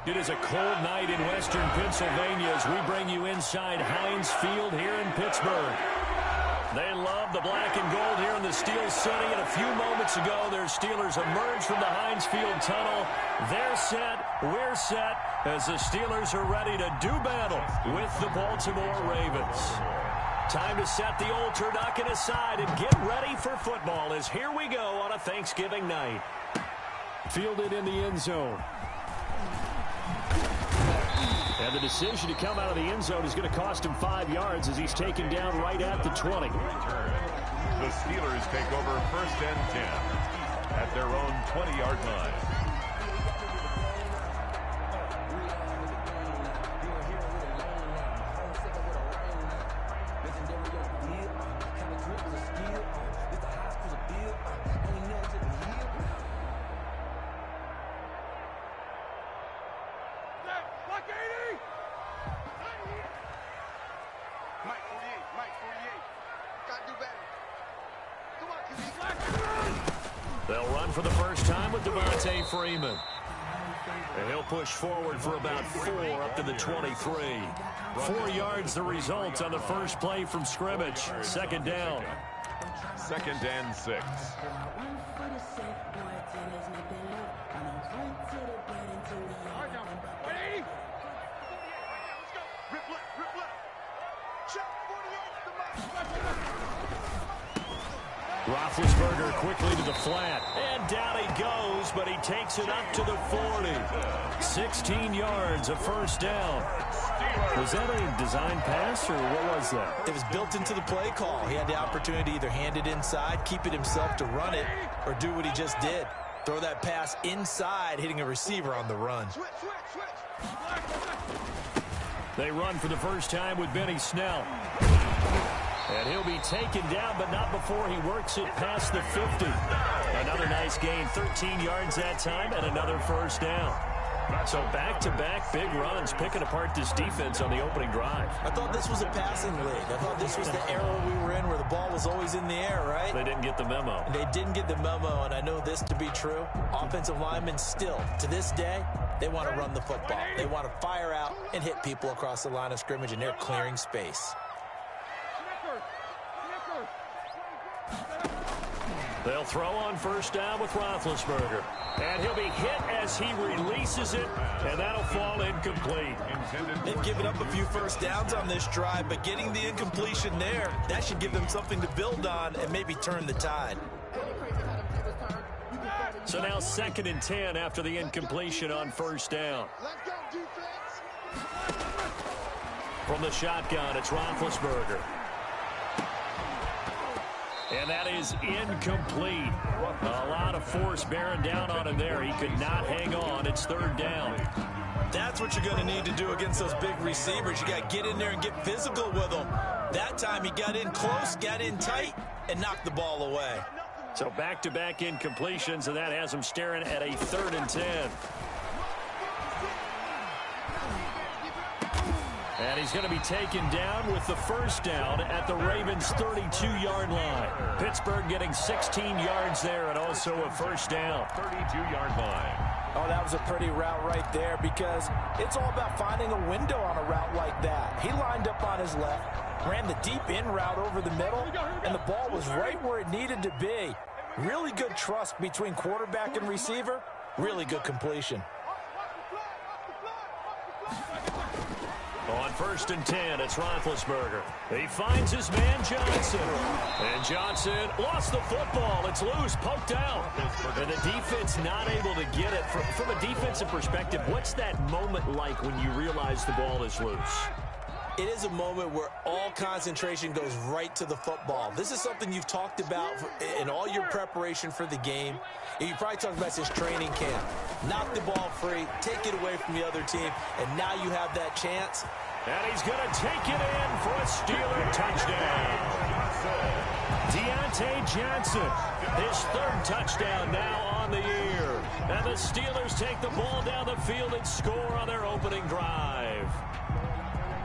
It is a cold night in western Pennsylvania as we bring you inside Heinz Field here in Pittsburgh. They love the black and gold here in the Steel City, and a few moments ago, their Steelers emerged from the Heinz Field tunnel. They're set, we're set, as the Steelers are ready to do battle with the Baltimore Ravens. Time to set the old turducken aside and get ready for football, as here we go on a Thanksgiving night. Fielded in the end zone. And the decision to come out of the end zone is going to cost him 5 yards as he's taken down right at the 20. The Steelers take over 1st and 10 at their own 20-yard line. They'll run for the first time with Freeman. And he'll push forward for about 4 up to the 23. 4 yards the result on the first play from scrimmage. 2nd down. 2nd and 6. Roethlisberger quickly to the flat. And down he goes, but he takes it up to the 40. 16 yards, a first down. Was that a design pass, or what was that? It was built into the play call. He had the opportunity to either hand it inside, keep it himself to run it, or do what he just did. Throw that pass inside, hitting a receiver on the run. They run for the first time with Benny Snell. And he'll be taken down, but not before he works it past the 50. Another nice gain, 13 yards that time, and another first down. So back-to-back big runs, picking apart this defense on the opening drive. I thought this was a passing league. I thought this was the era we were in where the ball was always in the air, right? They didn't get the memo. They didn't get the memo, and I know this to be true. Offensive linemen still, to this day, they want to run the football. They want to fire out and hit people across the line of scrimmage, and they're clearing space. They'll throw on first down with Roethlisberger. And he'll be hit as he releases it, and that'll fall incomplete. They've given up a few first downs on this drive, but getting the incompletion there, that should give them something to build on and maybe turn the tide. So now 2nd and 10 after the incompletion on first down. From the shotgun, it's Roethlisberger. And that is incomplete. A lot of force bearing down on him there. He could not hang on. It's 3rd down. That's what you're going to need to do against those big receivers. You got to get in there and get physical with them. That time he got in close, got in tight, and knocked the ball away. So back-to-back incompletions, and that has him staring at a 3rd and 10. And he's going to be taken down with the first down at the Ravens' 32-yard line. Pittsburgh getting 16 yards there and also a first down. 32-yard line. Oh, that was a pretty route right there because it's all about finding a window on a route like that. He lined up on his left, ran the deep in route over the middle, and the ball was right where it needed to be. Really good trust between quarterback and receiver. Really good completion. On 1st and 10, it's Roethlisberger. He finds his man Johnson. And Johnson lost the football. It's loose, poked out. And the defense not able to get it. From a defensive perspective, what's that moment like when you realize the ball is loose? It is a moment where all concentration goes right to the football. This is something you've talked about in all your preparation for the game. You probably talked about since training camp. Knock the ball free, take it away from the other team, and now you have that chance. And he's going to take it in for a Steeler touchdown. Deontay Johnson, his 3rd touchdown now on the year. And the Steelers take the ball down the field and score on their opening drive.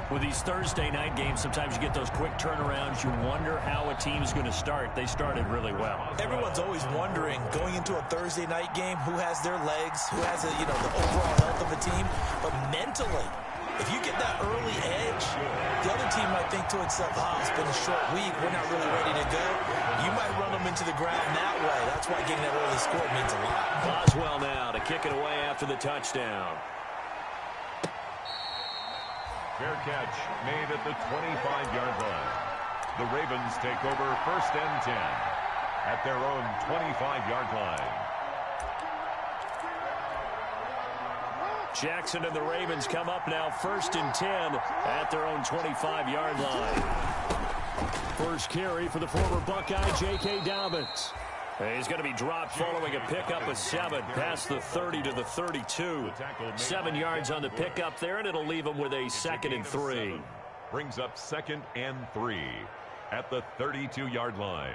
With these Thursday night games, sometimes you get those quick turnarounds. You wonder how a team's going to start. They started really well. Everyone's always wondering, going into a Thursday night game, who has their legs, who has the overall health of a team. But mentally, if you get that early edge, the other team might think to itself, it's been a short week, we're not really ready to go. You might run them into the ground that way. That's why getting that early score means a lot. Boswell now to kick it away after the touchdown. Fair catch made at the 25-yard line. The Ravens take over 1st and 10 at their own 25-yard line. Jackson and the Ravens come up now 1st and 10 at their own 25-yard line. First carry for the former Buckeye, J.K. Dobbins. He's going to be dropped following a pickup of 7 past the 30 to the 32. 7 yards on the pickup there, and it'll leave him with a 2nd and 3. Brings up 2nd and 3 at the 32-yard line.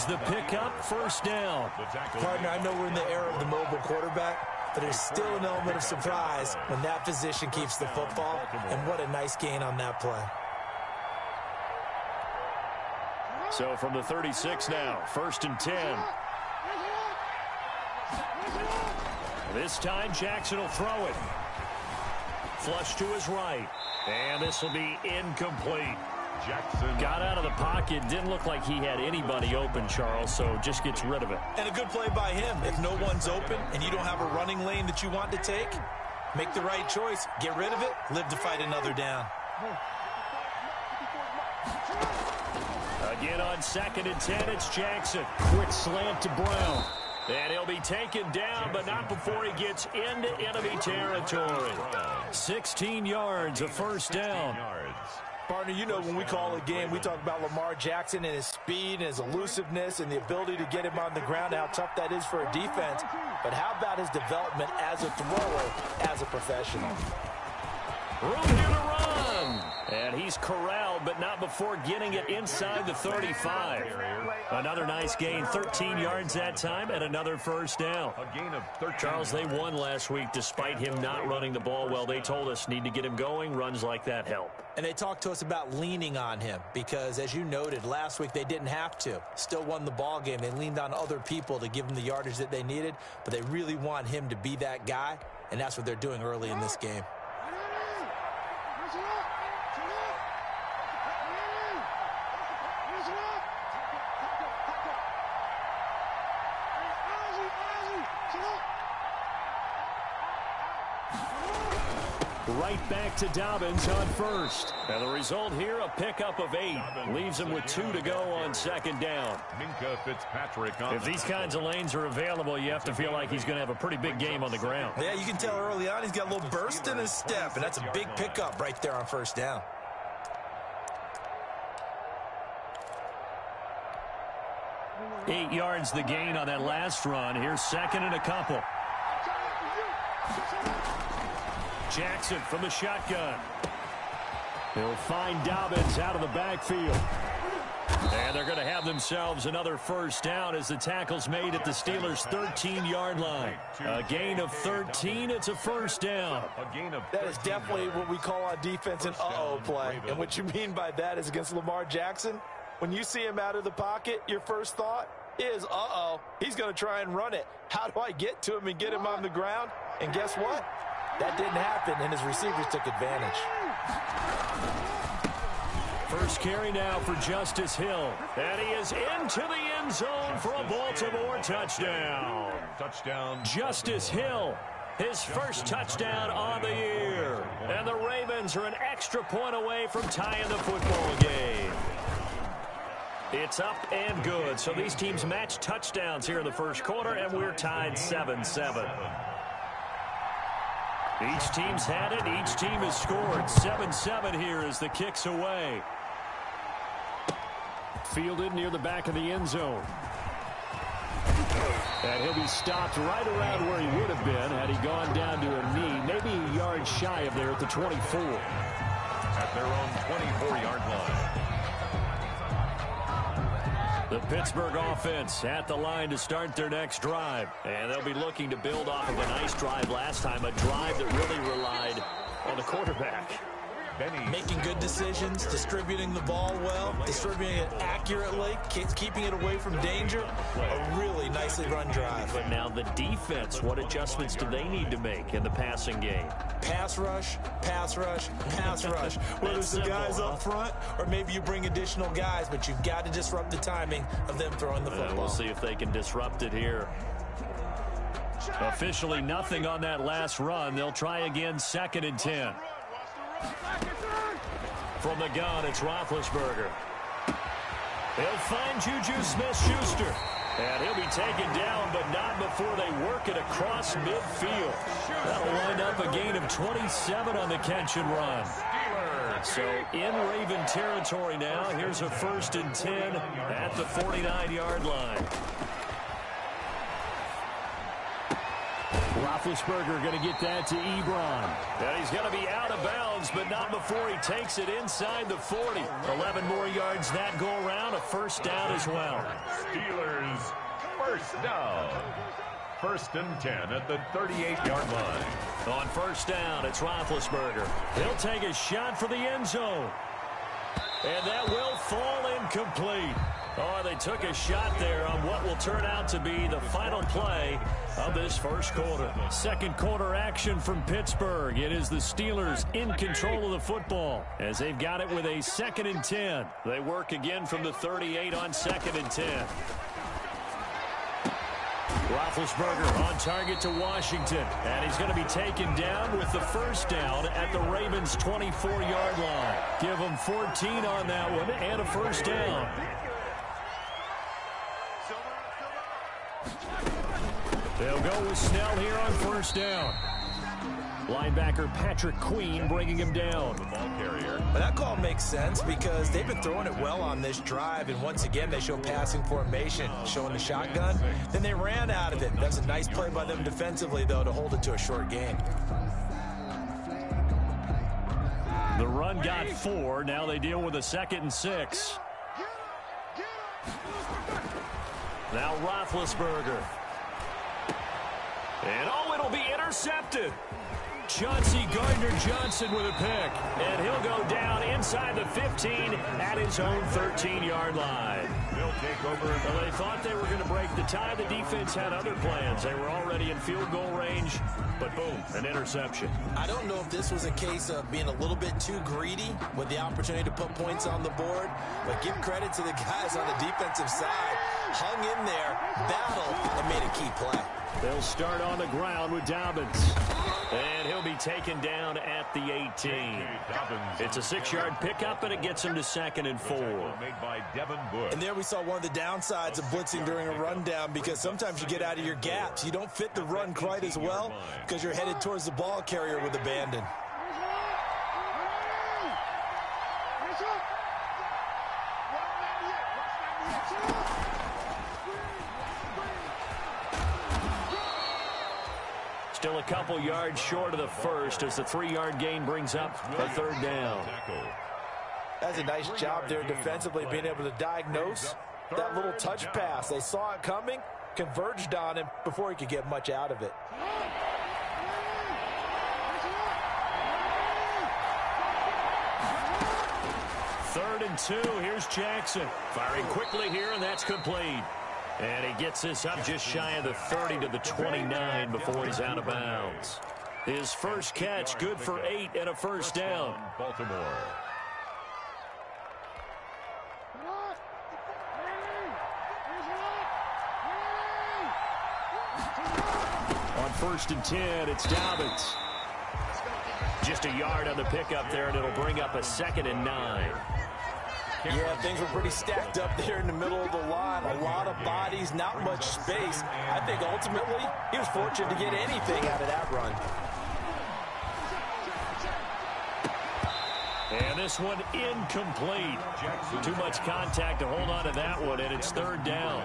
The pickup, first down. Partner, I know we're in the era of the mobile quarterback, but there's still an element of surprise when that position keeps the football, and what a nice gain on that play. So from the 36 now, 1st and 10. This time Jackson will throw it. Flush to his right, and this will be incomplete. Jackson got out of the pocket. Didn't look like he had anybody open, Charles, so just gets rid of it. And a good play by him. If no one's open and you don't have a running lane that you want to take, make the right choice. Get rid of it. Live to fight another down. Again on 2nd and 10, it's Jackson. Quick slant to Brown. And he'll be taken down, but not before he gets into enemy territory. 16 yards, a first down. Partner, when we call a game, we talk about Lamar Jackson and his speed and his elusiveness and the ability to get him on the ground, how tough that is for a defense. But how about his development as a thrower, as a professional? Room here to run. And he's corralled, but not before getting it inside the 35. Another nice gain, 13 yards that time, and another first down. A gain of 13. Charles, they won last week despite him not running the ball well. They told us need to get him going. Runs like that help. And they talked to us about leaning on him because, as you noted, last week they didn't have to. Still won the ball game. They leaned on other people to give them the yardage that they needed, but they really want him to be that guy, and that's what they're doing early in this game. Right back to Dobbins on 1st. And the result here, a pickup of 8. Leaves him with 2 to go on 2nd down. Minka Fitzpatrick. If these kinds of lanes are available, you have to feel like he's going to have a pretty big game on the ground. Yeah, you can tell early on he's got a little burst in his step, and that's a big pickup right there on 1st down. Eight yards the gain on that last run. Here's 2nd and a couple. Jackson from the shotgun. He'll find Dobbins out of the backfield. And they're going to have themselves another first down as the tackle's made at the Steelers' 13-yard line. A gain of 13, it's a first down. That is definitely what we call on defense an uh-oh play. And what you mean by that is against Lamar Jackson, when you see him out of the pocket, your first thought is, uh-oh, he's going to try and run it. How do I get to him and get him on the ground? And guess what? That didn't happen, and his receivers took advantage. First carry now for Justice Hill. And he is into the end zone for a Baltimore touchdown. Justice Hill, his first touchdown on the year. And the Ravens are an extra point away from tying the football game. It's up and good. So these teams match touchdowns here in the first quarter, and we're tied 7-7. Each team's had it. Each team has scored. 7-7 here as the kick's away. Fielded near the back of the end zone. And he'll be stopped right around where he would have been had he gone down to a knee, maybe a yard shy of there at the 24. At their own 24-yard line. The Pittsburgh offense at the line to start their next drive. And they'll be looking to build off of a nice drive last time, a drive that really relied on the quarterback. Making good decisions, distributing the ball well, distributing it accurately, keeping it away from danger. A really nicely run drive. But now the defense, what adjustments do they need to make in the passing game? Pass rush, pass rush, pass rush. Whether it's the guys up front or maybe you bring additional guys, but you've got to disrupt the timing of them throwing the football. We'll see if they can disrupt it here. Officially nothing on that last run. They'll try again, 2nd and 10. From the gun, it's Roethlisberger. He'll find Juju Smith-Schuster. And he'll be taken down, but not before they work it across midfield. That'll wind up a gain of 27 on the catch and run. So in Raven territory now. Here's a 1st and 10 at the 49-yard line. Roethlisberger going to get that to Ebron. And he's going to be out of bounds, but not before he takes it inside the 40. 11 more yards that go around, a 1st down as well. Steelers, 1st down. 1st and 10 at the 38-yard line. On 1st down, it's Roethlisberger. He'll take a shot for the end zone. And that will fall incomplete. Oh, they took a shot there on what will turn out to be the final play of this 1st quarter. 2nd quarter action from Pittsburgh. It is the Steelers in control of the football as they've got it with a 2nd and 10. They work again from the 38 on 2nd and 10. Roethlisberger on target to Washington. And he's going to be taken down with the 1st down at the Ravens' 24-yard line. Give them 14 on that one and a 1st down. They'll go with Snell here on 1st down. Linebacker Patrick Queen bringing him down. The ball carrier. But that call makes sense because they've been throwing it well on this drive, and once again they show passing formation, showing the shotgun. Then they ran out of it. That's a nice play by them defensively, though, to hold it to a short gain. The run got 4. Now they deal with a 2nd and 6. Now Roethlisberger. And it'll be intercepted. Chauncey Gardner-Johnson with a pick. And he'll go down inside the 15 at his own 13-yard line. They'll take over. Well, they thought they were going to break the tie. The defense had other plans. They were already in field goal range. But boom, an interception. I don't know if this was a case of being a little bit too greedy with the opportunity to put points on the board. But give credit to the guys on the defensive side. Hung in there, battled, and made a key play. They'll start on the ground with Dobbins. And he'll be taken down at the 18. It's a 6-yard pickup, and it gets him to 2nd and 4. Made by Devin Bush. And there we saw one of the downsides of blitzing during a rundown, because sometimes you get out of your gaps. You don't fit the run quite as well because you're headed towards the ball carrier with abandon. Still a couple yards short of the 1st as the 3-yard gain brings up a 3rd down. That's a nice job there defensively, being able to diagnose that little touch pass. They saw it coming, converged on him before he could get much out of it. Third and 2. Here's Jackson. Firing quickly here, and that's complete. And he gets this up just shy of the 30 to the 29 before he's out of bounds. His first catch, good for 8 and a 1st down. Baltimore. On 1st and 10, it's Dobbins. Just a yard on the pickup there, and it'll bring up a 2nd and 9. Yeah, things were pretty stacked up there in the middle of the line. A lot of bodies, not much space. I think ultimately he was fortunate to get anything out of that run. And this one incomplete. Too much contact to hold on to that one, and it's 3rd down.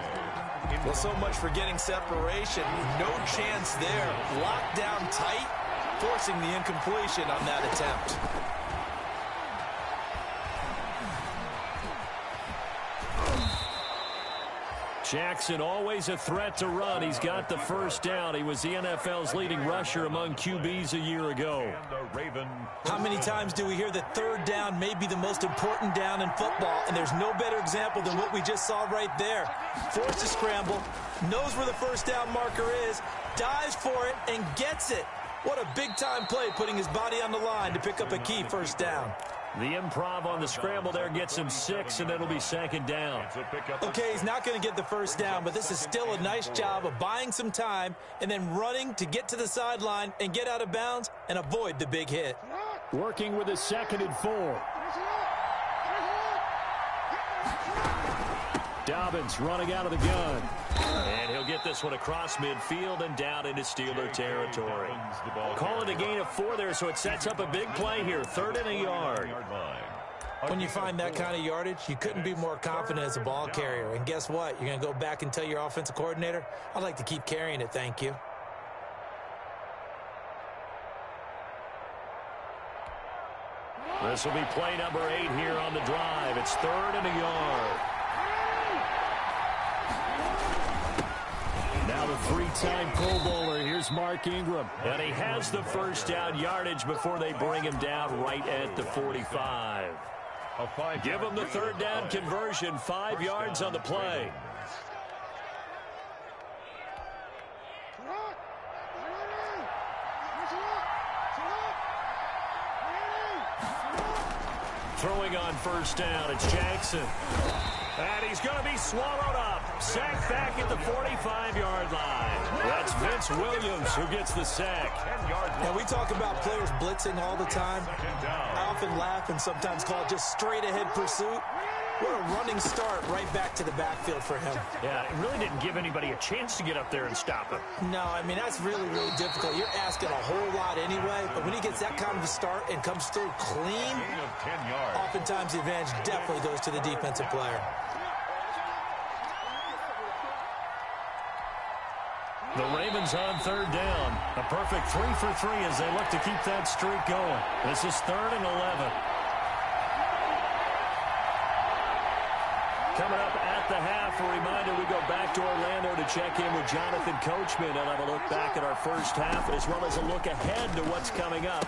Well, so much for getting separation. No chance there. Locked down tight, forcing the incompletion on that attempt. Jackson always a threat to run. He's got the first down. He was the NFL's leading rusher among QBs a year ago. How many times do we hear that third down may be the most important down in football? And there's no better example than what we just saw right there. Forced to scramble, knows where the first down marker is, dives for it, and gets it. What a big-time play, putting his body on the line to pick up a key first down. The improv on the scramble there gets him 6, and it'll be second down. Okay, he's not going to get the first down, but this is still a nice job of buying some time and then running to get to the sideline and get out of bounds and avoid the big hit. Working with a 2nd and 4. Dobbins running out of the gun. And he'll get this one across midfield and down into Steeler territory. Call it a gain of 4 there, so it sets up a big play here. 3rd and a yard. When you find that kind of yardage, you couldn't be more confident as a ball carrier. And guess what? You're going to go back and tell your offensive coordinator, I'd like to keep carrying it, thank you. This will be play number 8 here on the drive. It's 3rd and a yard. Now the 3-time Pro Bowler, here's Mark Ingram. And he has the first down yardage before they bring him down right at the 45. Give him the 3rd down conversion, 5 yards on the play. Throwing on first down, it's Jackson. And he's going to be swallowed up. Sacked back at the 45-yard line. That's Vince Williams who gets the sack. Now, we talk about players blitzing all the time. I often laugh and sometimes call it just straight-ahead pursuit. What a running start right back to the backfield for him. Yeah, it really didn't give anybody a chance to get up there and stop him. No, I mean, that's really, really difficult. You're asking a whole lot anyway, but when he gets that kind of a start and comes through clean, oftentimes the advantage definitely goes to the defensive player. The Ravens on 3rd down. A perfect 3 for 3 as they look to keep that streak going. This is 3rd and 11. Coming up at the half, a reminder, we go back to Orlando to check in with Jonathan Coachman and have a look back at our first half as well as a look ahead to what's coming up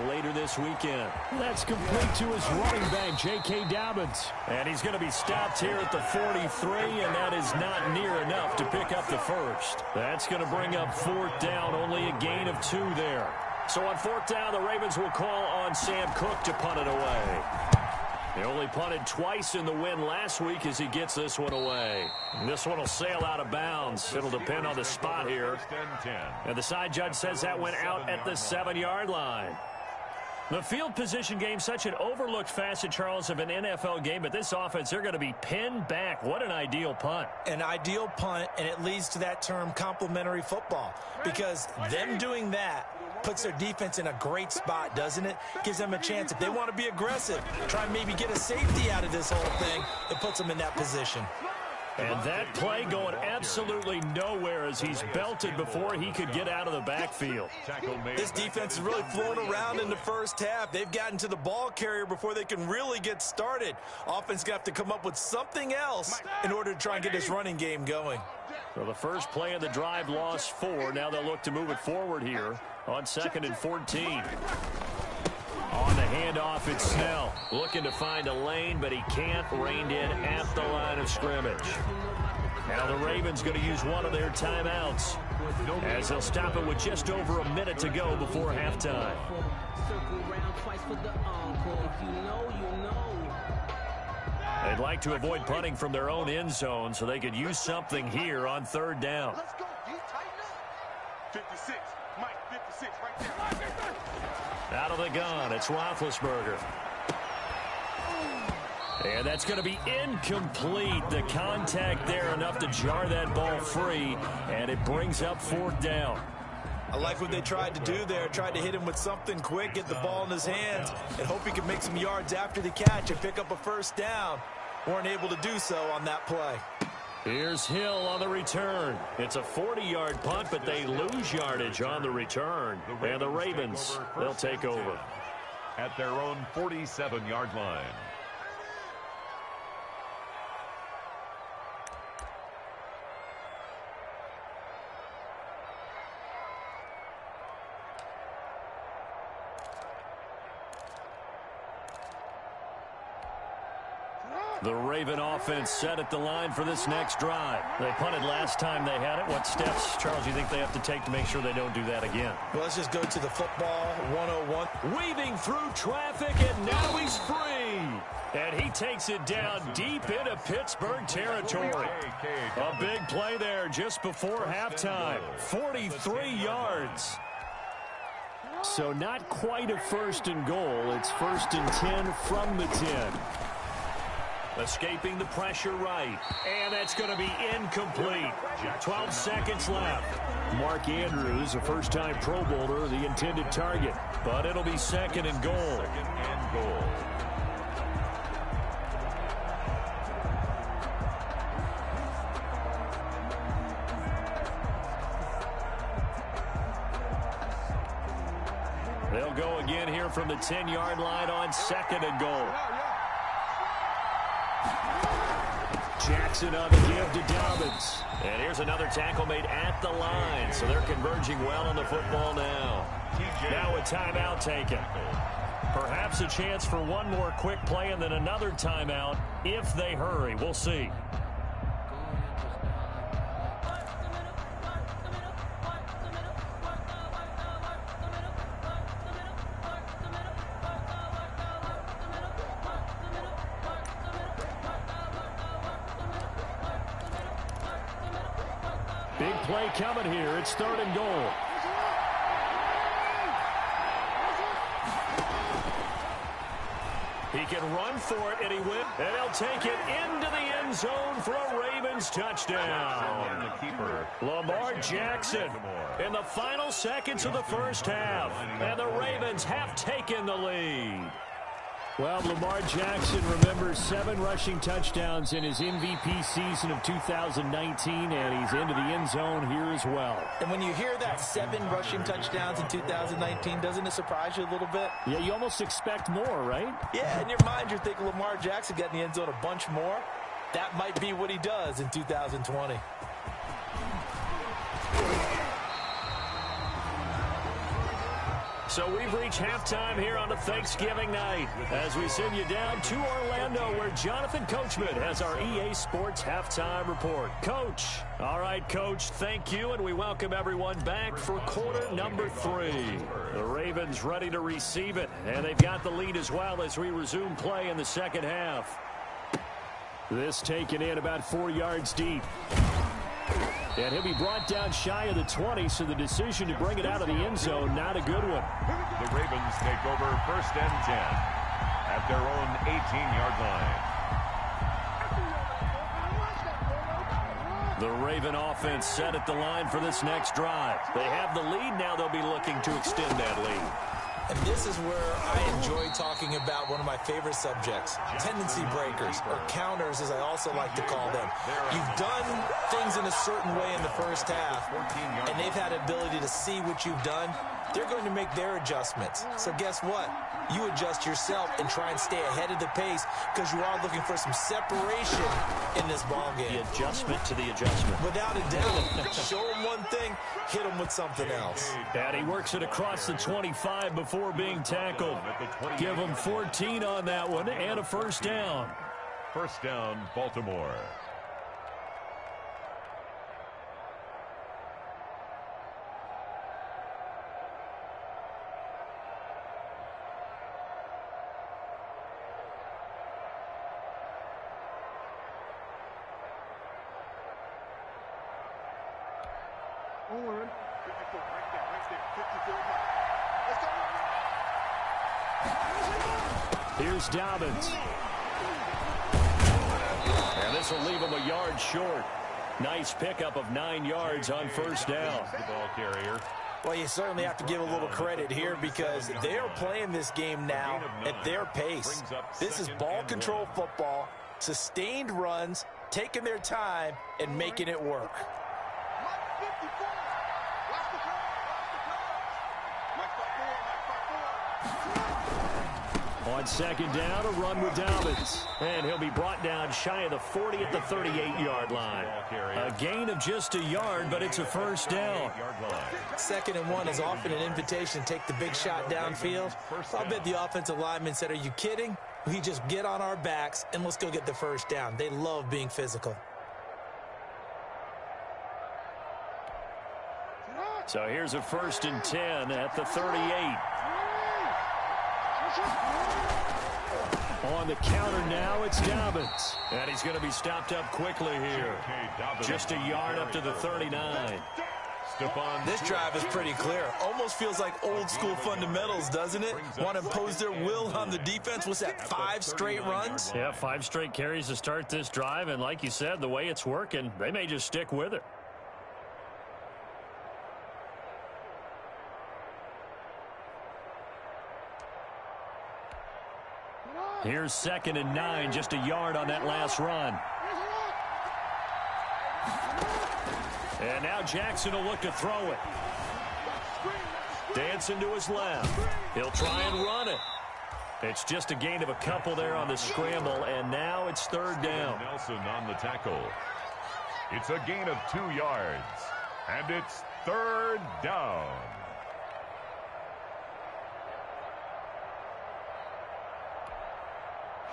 later this weekend. That's complete to his running back, J.K. Dobbins. And he's going to be stopped here at the 43, and that is not near enough to pick up the first. That's going to bring up 4th down, only a gain of 2 there. So on 4th down, the Ravens will call on Sam Cook to punt it away. He only punted twice in the win last week as he gets this one away. And this one will sail out of bounds. It'll depend on the spot here. And the side judge says that went out at the 7-yard line. The field position game, such an overlooked facet, Charles, of an NFL game, but this offense, they're going to be pinned back. What an ideal punt. An ideal punt, and it leads to that term complementary football, because them doing that puts their defense in a great spot, doesn't it? Gives them a chance. If they want to be aggressive, try and maybe get a safety out of this whole thing, it puts them in that position. And that play going absolutely nowhere as he's belted before he could get out of the backfield. This defense is really flown around in the first half. They've gotten to the ball carrier before they can really get started. Offense going to have to come up with something else in order to try and get this running game going. So the first play of the drive lost 4. Now they'll look to move it forward here on 2nd and 14. On the handoff, it's Snell. Looking to find a lane, but he can't. Reined in at the line of scrimmage. Now the Ravens going to use one of their timeouts as they'll stop it with just over a minute to go before halftime. They'd like to avoid punting from their own end zone so they could use something here on 3rd down. Let's go. You tighten up. 56. Mike, 56 right there. Out of the gun, it's Roethlisberger. And that's going to be incomplete. The contact there enough to jar that ball free, and it brings up 4th down. I like what they tried to do there. Tried to hit him with something quick, get the ball in his hands, and hope he can make some yards after the catch and pick up a first down. Weren't able to do so on that play. Here's Hill on the return. It's a 40-yard punt, but they lose yardage on the return. And the Ravens, they'll take over. At their own 47-yard line. The Raven offense set at the line for this next drive. They punted last time they had it. What steps, Charles, do you think they have to take to make sure they don't do that again? Well, let's just go to the football 101. Weaving through traffic, and now he's free. And he takes it down deep into Pittsburgh territory. A big play there just before halftime. 43 yards. So not quite a first and goal. It's 1st and 10 from the 10. Escaping the pressure right. And that's going to be incomplete. 12 seconds left. Mark Andrews, a first-time Pro Bowler, the intended target. But it'll be 2nd and goal. 2nd and goal. They'll go again here from the 10-yard line on 2nd and goal. Jackson on the give to Dobbins. And here's another tackle made at the line. So they're converging well on the football now. Now a timeout taken. Perhaps a chance for one more quick play and then another timeout if they hurry. We'll see. Big play coming here. It's 3rd and goal. He can run for it, and he will. And he'll take it into the end zone for a Ravens touchdown. The keeper, Lamar Jackson in the final seconds of the first half. And the Ravens have taken the lead. Well, Lamar Jackson remembers 7 rushing touchdowns in his MVP season of 2019, and he's into the end zone here as well. And when you hear that 7 rushing touchdowns in 2019, doesn't it surprise you a little bit? Yeah, you almost expect more, right? Yeah, in your mind, you're thinking Lamar Jackson got in the end zone a bunch more. That might be what he does in 2020. So we've reached halftime here on a Thanksgiving night as we send you down to Orlando where Jonathan Coachman has our EA Sports halftime report. Coach. All right, Coach, thank you, and we welcome everyone back for quarter number 3. The Ravens ready to receive it, and they've got the lead as well as we resume play in the second half. This taken in about 4 yards deep. And he'll be brought down shy of the 20, so the decision to bring it out of the end zone, not a good one. The Ravens take over 1st and 10 at their own 18-yard line. The Raven offense set at the line for this next drive. They have the lead. Now they'll be looking to extend that lead. And this is where I enjoy talking about one of my favorite subjects, tendency breakers, or counters as I also like to call them. You've done things in a certain way in the first half, and they've had the ability to see what you've done. They're going to make their adjustments. So guess what? You adjust yourself and try and stay ahead of the pace because you are looking for some separation in this ballgame. The adjustment to the adjustment. Without a doubt. Show them one thing, hit them with something else. And he works it across the 25 before being tackled. Give him 14 on that one and a first down. 1st down, Baltimore. Here's Dobbins. And this will leave him a yard short. Nice pickup of 9 yards on first down. The ball carrier. Well, you certainly have to give a little credit here because they are playing this game now at their pace. This is ball control football, sustained runs, taking their time, and making it work. On second down, a run with Dobbins. And he'll be brought down shy of the 40 at the 38-yard line. A gain of just a yard, but it's a first down. 2nd and 1 is often an invitation to take the big shot downfield. I'll bet the offensive lineman said, are you kidding? We just get on our backs and let's go get the first down. They love being physical. So here's a 1st and 10 at the 38. On the counter now, it's Dobbins. And he's going to be stopped up quickly here. Just a yard up to the 39. This drive is pretty clear. Almost feels like old school fundamentals, doesn't it? Want to impose their will on the defense. What's that, 5 straight runs? Yeah, 5 straight carries to start this drive. And like you said, the way it's working, they may just stick with it. Here's 2nd and 9, just a yard on that last run. And now Jackson will look to throw it. Dancing to his left. He'll try and run it. It's just a gain of a couple there on the scramble, and now it's 3rd down. Nelson on the tackle. It's a gain of 2 yards, and it's 3rd down.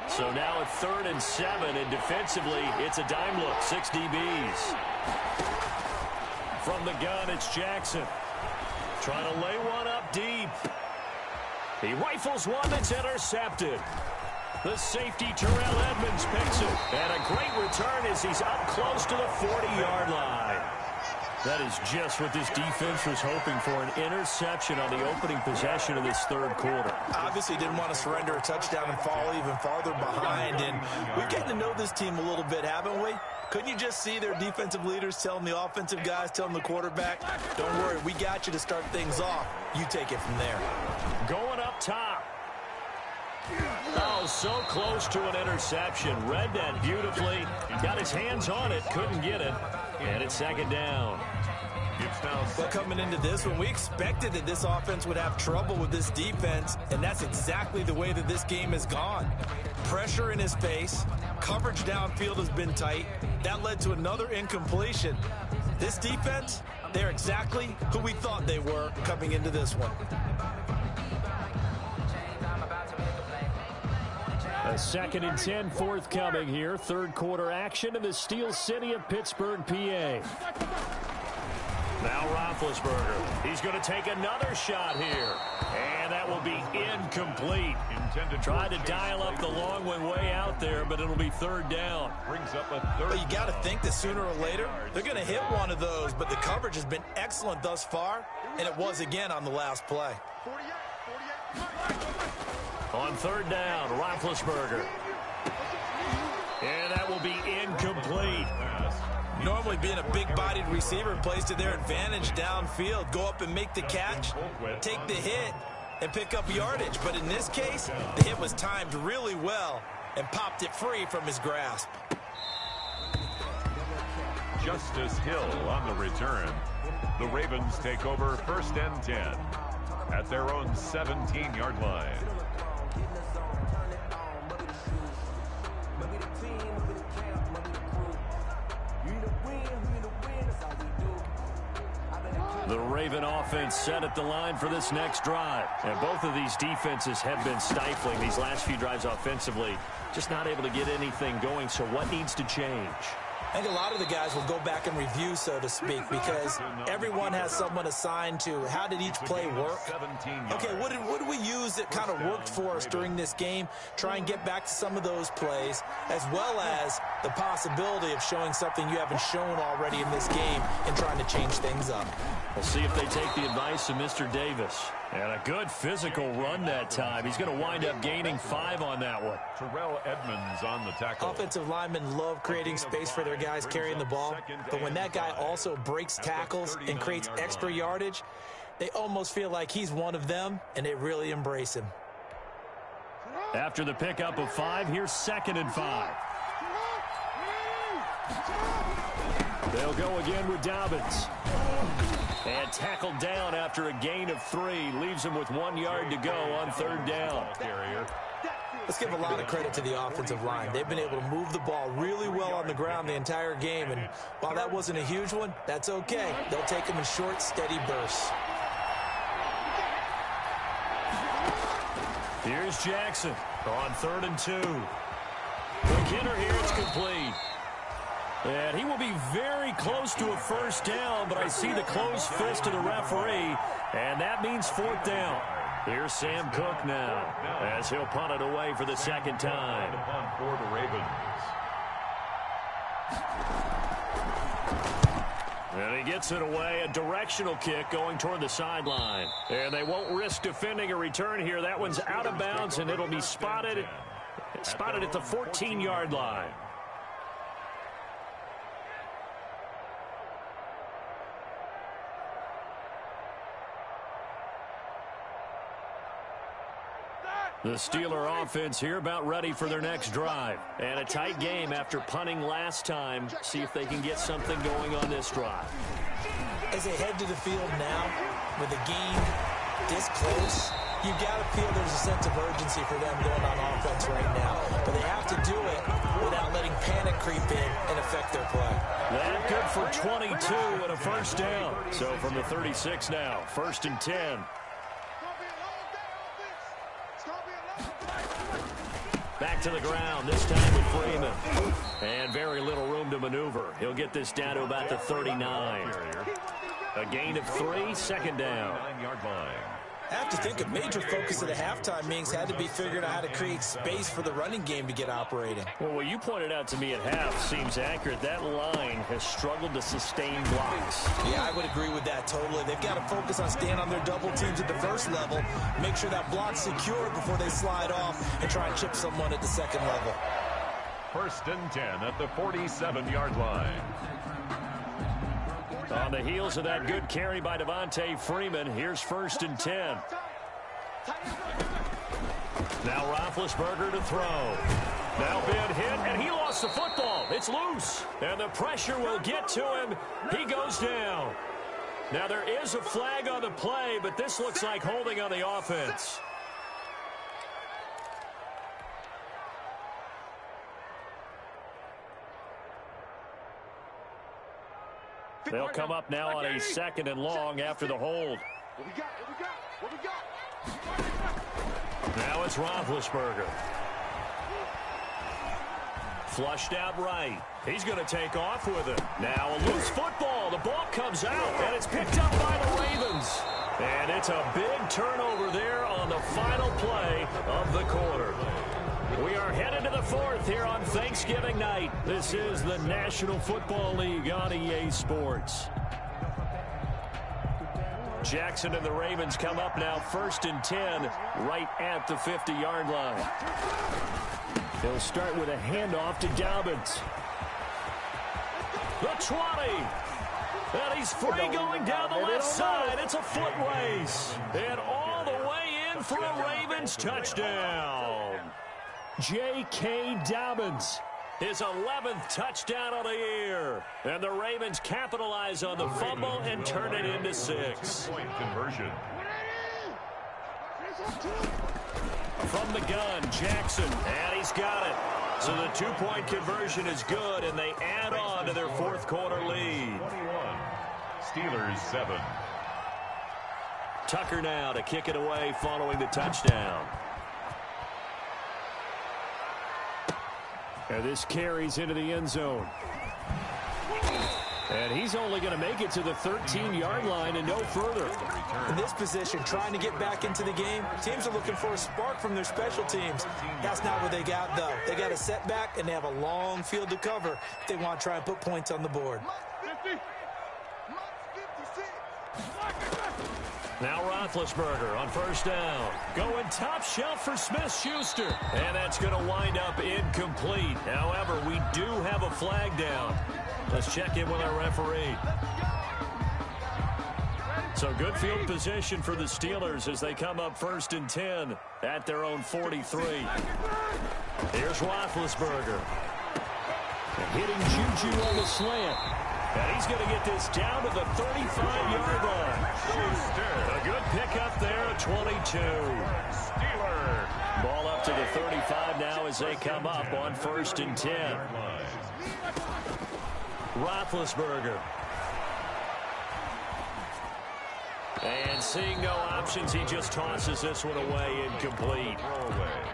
So now at 3rd and 7, and defensively, it's a dime look, 6 DBs. From the gun, it's Jackson. Trying to lay one up deep. He rifles one that's intercepted. The safety, Terrell Edmonds, picks it. And a great return as he's up close to the 40-yard line. That is just what this defense was hoping for, an interception on the opening possession of this 3rd quarter. Obviously didn't want to surrender a touchdown and fall even farther behind. And we've gotten to know this team a little bit, haven't we? Couldn't you just see their defensive leaders telling the offensive guys, telling the quarterback, don't worry, we got you to start things off. You take it from there. Going up top. Oh, so close to an interception. Read that beautifully. Got his hands on it. Couldn't get it. And it's 2nd down. But coming into this one, we expected that this offense would have trouble with this defense, and that's exactly the way that this game has gone. Pressure in his face. Coverage downfield has been tight. That led to another incompletion. This defense, they're exactly who we thought they were coming into this one. A 2nd and 10 forthcoming here. 3rd quarter action in the Steel City of Pittsburgh, PA. Now Roethlisberger. He's going to take another shot here. And that will be incomplete. Tried to dial up the long one way out there, but it'll be 3rd down. Brings up a 3rd. But you got to think that sooner or later, they're going to hit one of those. But the coverage has been excellent thus far, and it was again on the last play. On 3rd down, Roethlisberger. And that will be incomplete. Normally being a big-bodied receiver plays to their advantage downfield. Go up and make the catch, take the hit, and pick up yardage. But in this case, the hit was timed really well and popped it free from his grasp. Justice Hill on the return. The Ravens take over 1st and 10 at their own 17-yard line. The Raven offense set at the line for this next drive. And both of these defenses have been stifling these last few drives offensively. Just not able to get anything going. So what needs to change? I think a lot of the guys will go back and review, so to speak, because everyone has someone assigned to how did each play work. Okay, what did we use that kind of worked for us during this game? Try and get back to some of those plays, as well as the possibility of showing something you haven't shown already in this game and trying to change things up. We'll see if they take the advice of Mr. Davis. And a good physical run that time. He's going to wind up gaining 5 on that one. Terrell Edmonds on the tackle. Offensive linemen love creating space for their guys carrying the ball. But when that guy also breaks tackles and creates extra yardage, they almost feel like he's one of them, and they really embrace him. After the pickup of 5, here's 2nd and 5. They'll go again with Dobbins. And tackled down after a gain of 3. Leaves him with 1 yard to go on 3rd down. Let's give a lot of credit to the offensive line. They've been able to move the ball really well on the ground the entire game. And while that wasn't a huge one, that's okay. They'll take them in short, steady bursts. Here's Jackson on 3rd and 2. Quick hitter here. It's complete. And he will be very close to a first down, but I see the closed fist of the referee, and that means 4th down. Here's Sam Cook now, as he'll punt it away for the 2nd time. Punt for the Ravens. And he gets it away, a directional kick going toward the sideline. And they won't risk defending a return here. That one's out of bounds, and it'll be spotted at the 14-yard line. The Steeler offense here about ready for their next drive. And a tight game after punting last time. See if they can get something going on this drive. As they head to the field now, with the game this close, you've got to feel there's a sense of urgency for them going on offense right now. But they have to do it without letting panic creep in and affect their play. That good for 22 and a first down. So from the 36 now, 1st and 10. Back to the ground, this time with Freeman. And very little room to maneuver. He'll get this down to about the 39. A gain of 3, 2nd down. 9-yard line. I have to think a major focus of the halftime meetings had to be figuring out how to create space for the running game to get operating. Well, what you pointed out to me at half seems accurate. That line has struggled to sustain blocks. Yeah, I would agree with that totally. They've got to focus on staying on their double teams at the first level, make sure that block's secure before they slide off and try and chip someone at the 2nd level. 1st and 10 at the 47-yard line. On the heels of that good carry by Devontae Freeman, here's 1st and 10. Now Roethlisberger to throw. Now been hit, and he lost the football. It's loose, and the pressure will get to him. He goes down. Now there is a flag on the play, but this looks like holding on the offense. They'll come up now on a 2nd and long after the hold. What we got? Now it's Roethlisberger. Flushed out right. He's going to take off with it. Now a loose football. The ball comes out, and it's picked up by the Ravens. And it's a big turnover there on the final play of the quarter. We are headed to the 4th here on Thanksgiving night. This is the National Football League on EA Sports. Jackson and the Ravens come up now 1st and 10 right at the 50-yard line. They'll start with a handoff to Dobbins. The 20. And he's free going down the left side. It's a foot race. And all the way in for a Ravens touchdown. J.K. Dobbins, his 11th touchdown of the year. And the Ravens capitalize on the fumble and turn it into 6. Point conversion. From the gun, Jackson, and he's got it. So the 2-point conversion is good, and they add on to their 4th quarter lead. 21. Steelers 7. Tucker now to kick it away following the touchdown. And this carries into the end zone. And he's only going to make it to the 13-yard line and no further. In this position, trying to get back into the game, teams are looking for a spark from their special teams. That's not what they got, though. They got a setback, and they have a long field to cover if they want to try and put points on the board. Now Roethlisberger on 1st down. Going top shelf for Smith-Schuster. And that's going to wind up incomplete. However, we do have a flag down. Let's check in with our referee. So good field position for the Steelers as they come up 1st and 10 at their own 43. Here's Roethlisberger. Hitting Juju on the slant. And he's going to get this down to the 35-yard line. A good pickup there at 22. Steelers. Ball up to the 35 now as they come up on 1st and 10. Roethlisberger. And seeing no options, he just tosses this one away, incomplete.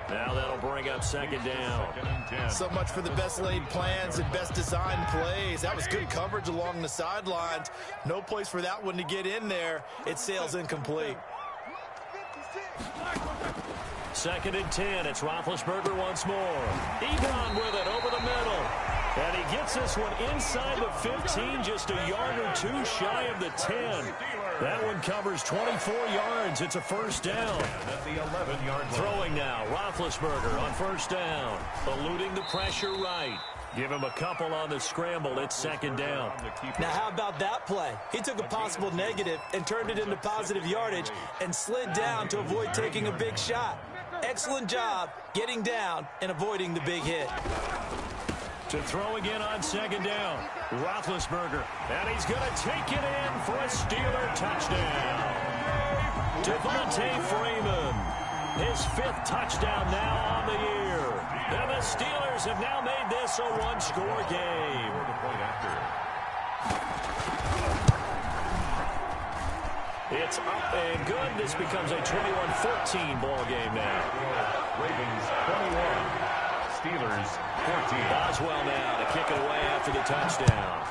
Now that'll bring up second down. So much for the best laid plans and best designed plays. That was good coverage along the sidelines. No place for that one to get in there. It sails incomplete. Second and 10. It's Roethlisberger once more. Ebron with it over the middle. And he gets this one inside the 15, just a yard or two shy of the 10. That one covers 24 yards. It's a first down. At the 11-yard line. Throwing now, Roethlisberger on first down. Eluding the pressure right. Give him a couple on the scramble. It's second down. Now, how about that play? He took a possible negative and turned it into positive yardage and slid down to avoid taking a big shot. Excellent job getting down and avoiding the big hit. To throw again on second down, Roethlisberger. And he's going to take it in for a Steeler touchdown. Devontae Freeman, his 5th touchdown now on the year. And the Steelers have now made this a one-score game. It's up and good. This becomes a 21-14 ball game now. Ravens 21. Steelers 14. Boswell now to kick it away after the touchdown.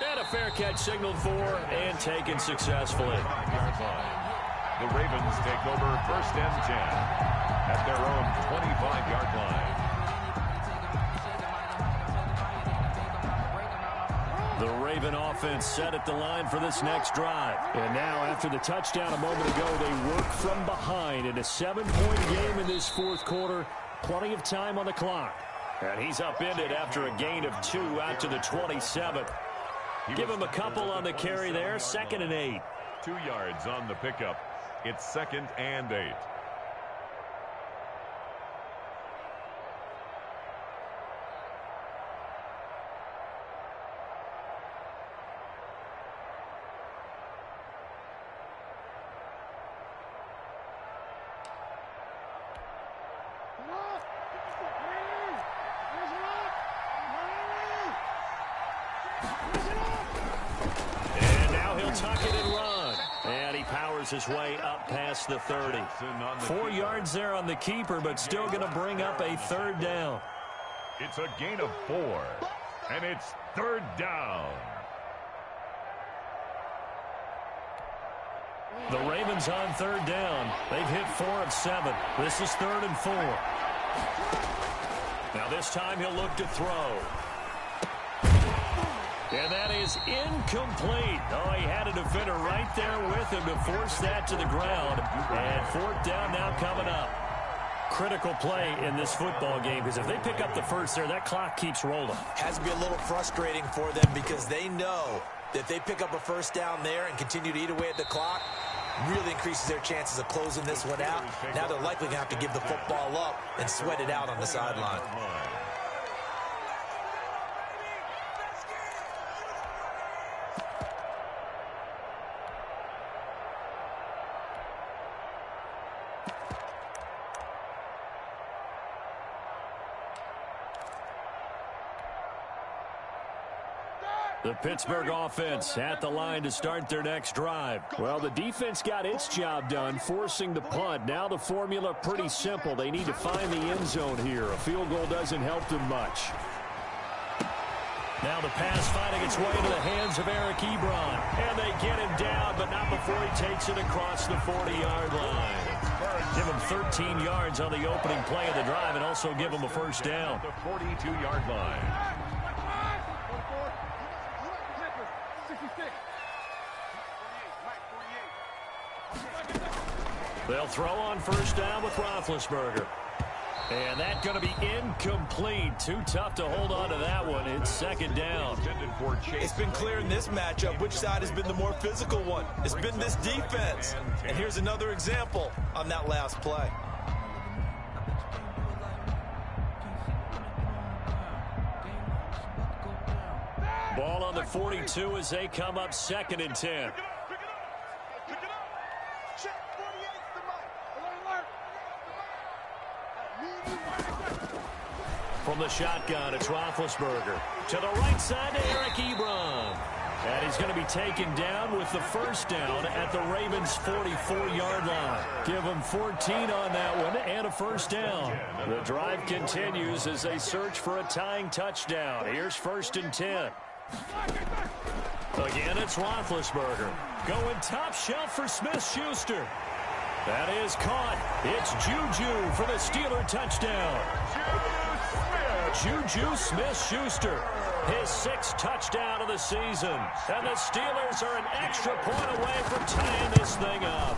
And a fair catch signaled for and taken successfully. The Ravens take over first and 10 at their own 25-yard line. The Raven offense set at the line for this next drive. And now, after the touchdown a moment ago, they work from behind in a 7-point game in this fourth quarter. Plenty of time on the clock. And he's upended after a gain of 2 out to the 27. Give him a couple on the carry there. Second and 8. 2 yards on the pickup. It's second and 8. Tuck it and run. And he powers his way up past the 30. 4 yards there on the keeper, but still going to bring up a third down. It's a gain of 4, and it's third down. The Ravens on third down. They've hit 4 of 7. This is 3rd and 4. Now this time he'll look to throw. And that is incomplete. Oh, he had a defender right there with him to force that to the ground. And 4th down now coming up. Critical play in this football game, because if they pick up the first there, that clock keeps rolling. Has to be a little frustrating for them because they know that if they pick up a first down there and continue to eat away at the clock, really increases their chances of closing this one out. Now they're likely going to have to give the football up and sweat it out on the sideline. The Pittsburgh offense at the line to start their next drive. Well, the defense got its job done, forcing the punt. Now the formula pretty simple. They need to find the end zone here. A field goal doesn't help them much. Now the pass finding its way into the hands of Eric Ebron. And they get him down, but not before he takes it across the 40-yard line. Give him 13 yards on the opening play of the drive and also give him a first down. The 42-yard line. They'll throw on first down with Roethlisberger. And that's going to be incomplete. Too tough to hold on to that one. It's second down. It's been clear in this matchup which side has been the more physical one. It's been this defense. And here's another example on that last play. Ball on the 42 as they come up second and 10. From the shotgun, it's Roethlisberger. To the right side to Eric Ebron. And he's going to be taken down with the first down at the Ravens' 44-yard line. Give them 14 on that one and a first down. The drive continues as they search for a tying touchdown. Here's 1st and 10. Again, it's Roethlisberger. Going top shelf for Smith-Schuster. That is caught. It's Juju for the Steeler touchdown. Juju Smith-Schuster. His 6th touchdown of the season. And the Steelers are an extra point away from tying this thing up.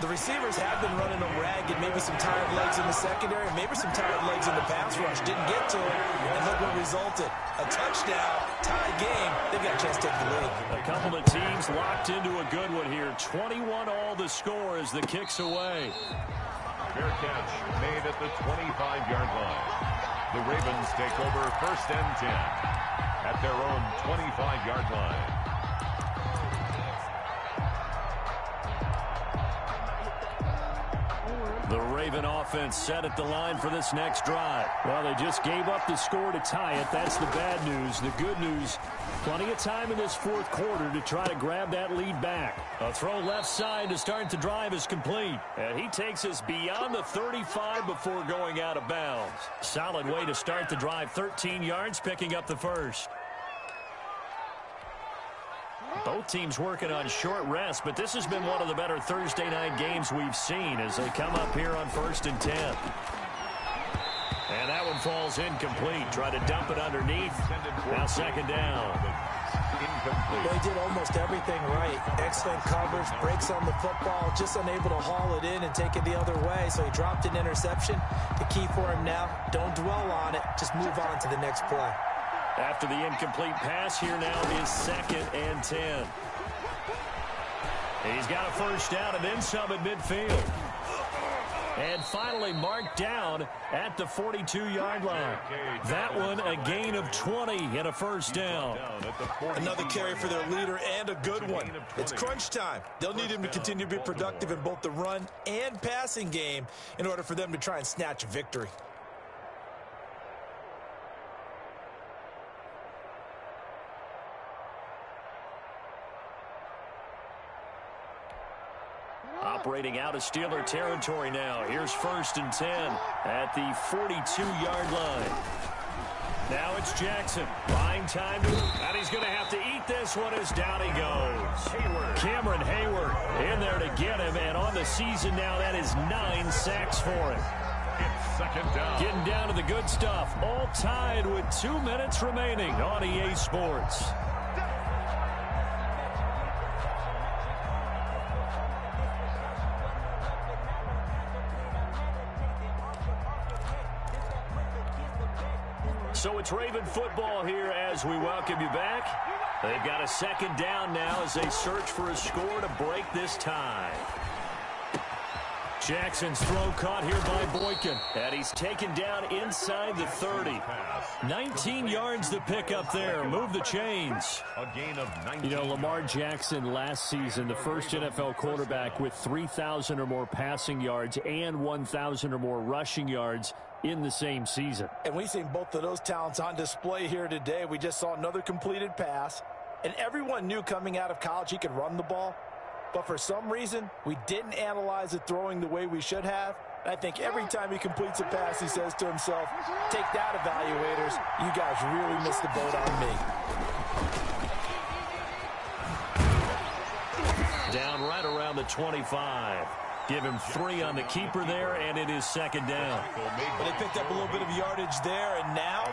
The receivers have been running them ragged, maybe some tired legs in the secondary, maybe some tired legs in the pass rush. Didn't get to it, and look what resulted. A touchdown, tie game. They've got a chance to take the lead. A couple of teams locked into a good one here. 21 all the score as the kick's away. Fair catch made at the 25-yard line. The Ravens take over 1st and 10 at their own 25-yard line. The Raven offense set at the line for this next drive. Well, they just gave up the score to tie it. That's the bad news. The good news, plenty of time in this 4th quarter to try to grab that lead back. A throw left side to start the drive is complete. And he takes us beyond the 35 before going out of bounds. Solid way to start the drive. 13 yards, picking up the first. Both teams working on short rest, but this has been one of the better Thursday night games we've seen as they come up here on 1st and 10. And that one falls incomplete. Try to dump it underneath. Now 2nd down. They did almost everything right. Excellent coverage, breaks on the football, just unable to haul it in and take it the other way. So he dropped an interception. The key for him now, don't dwell on it. Just move on to the next play. After the incomplete pass, here now is 2nd and 10. He's got a first down and then some at midfield. And finally marked down at the 42-yard line. That one a gain of 20 and a first down. Another carry for their leader and a good one. It's crunch time. They'll need him to continue to be productive in both the run and passing game in order for them to try and snatch a victory. Operating out of Steeler territory now. Here's 1st and 10 at the 42-yard line. Now it's Jackson. Buying time, and he's going to have to eat this one as down he goes. Cameron Hayward in there to get him, and on the season now, that is 9 sacks for him. It's 2nd down. Getting down to the good stuff. All tied with 2 minutes remaining on EA Sports. So it's Raven football here as we welcome you back. They've got a 2nd down now as they search for a score to break this tie. Jackson's throw caught here by Boykin. And he's taken down inside the 30. 19 yards to pick up there. Move the chains. A gain of 19. You know, Lamar Jackson last season, the first NFL quarterback with 3,000 or more passing yards and 1,000 or more rushing yards in the same season. And we've seen both of those talents on display here today. We just saw another completed pass. And everyone knew coming out of college he could run the ball. But for some reason, we didn't analyze it throwing the way we should have. And I think every time he completes a pass, he says to himself, take that, evaluators. You guys really missed the boat on me. Down right around the 25. Give him 3 on the keeper there, and it is 2nd down. But they picked up a little bit of yardage there, and now,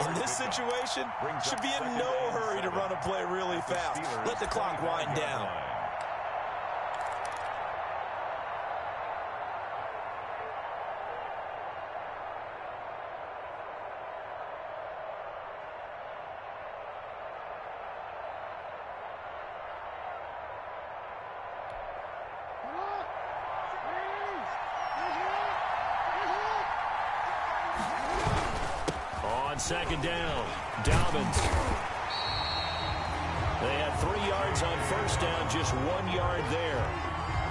in this situation, should be in no hurry to run a play really fast. Let the clock wind down. On 2nd down, Dobbins. They had 3 yards on 1st down, just 1 yard there.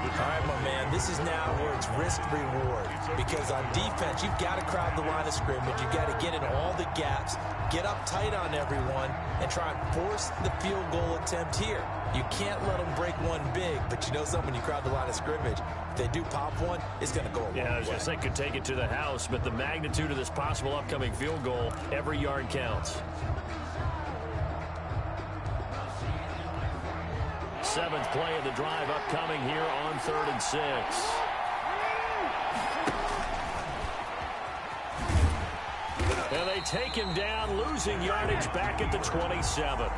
All right, my man, this is now where it's risk-reward, because on defense, you've got to crowd the line of scrimmage. You've got to get in all the gaps, get up tight on everyone, and try and force the field goal attempt here. You can't let them break one big, but you know something, when you crowd the line of scrimmage, if they do pop one, it's going to go a long way. Yeah, I was going to say could take it to the house, but the magnitude of this possible upcoming field goal, every yard counts. Seventh play of the drive upcoming here on 3rd and 6. And they take him down, losing yardage back at the 27.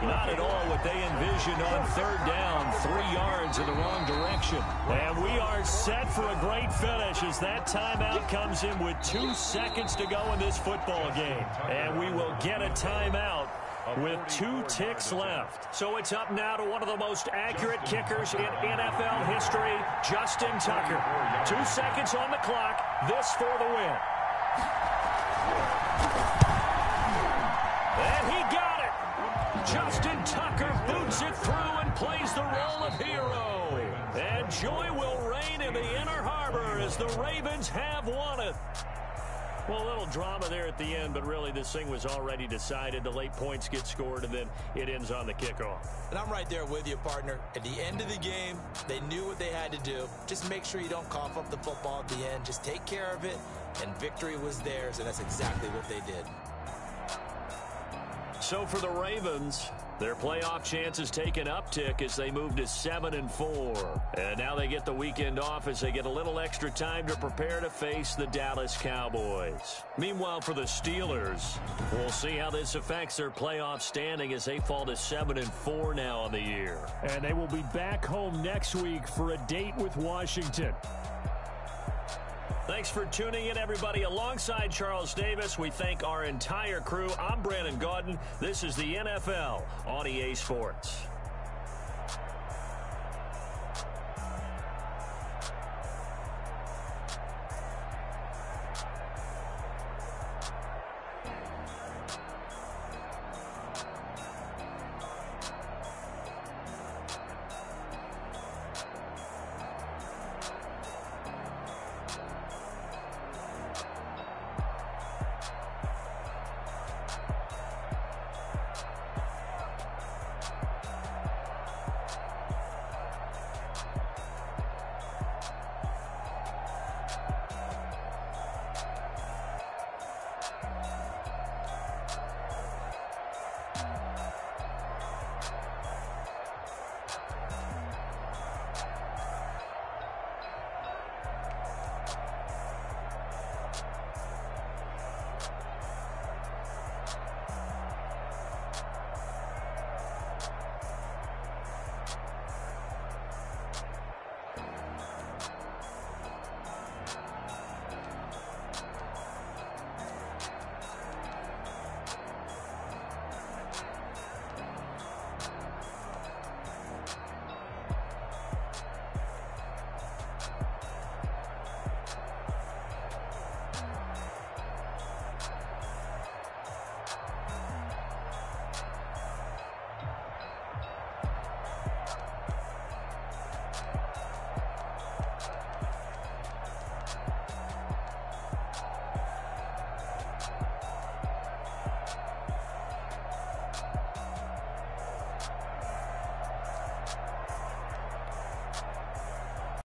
Not at all what they envisioned on 3rd down, 3 yards in the wrong direction. And we are set for a great finish as that timeout comes in with 2 seconds to go in this football game. And we will get a timeout with 2 ticks left. So it's up now to one of the most accurate kickers in NFL history, Justin Tucker. 2 seconds on the clock. This for the win. And he got it. Justin Tucker boots it through and plays the role of hero. And joy will reign in the Inner Harbor as the Ravens have won it. Well, a little drama there at the end, but really this thing was already decided. The late points get scored, and then it ends on the kickoff. And I'm right there with you, partner. At the end of the game, they knew what they had to do. Just make sure you don't cough up the football at the end. Just take care of it, and victory was theirs, and that's exactly what they did. So for the Ravens, their playoff chances take an uptick as they move to 7-4. And now they get the weekend off as they get a little extra time to prepare to face the Dallas Cowboys. Meanwhile, for the Steelers, we'll see how this affects their playoff standing as they fall to 7-4 now on the year. And they will be back home next week for a date with Washington. Thanks for tuning in, everybody. Alongside Charles Davis, we thank our entire crew. I'm Brandon Gaudin. This is the NFL on EA Sports.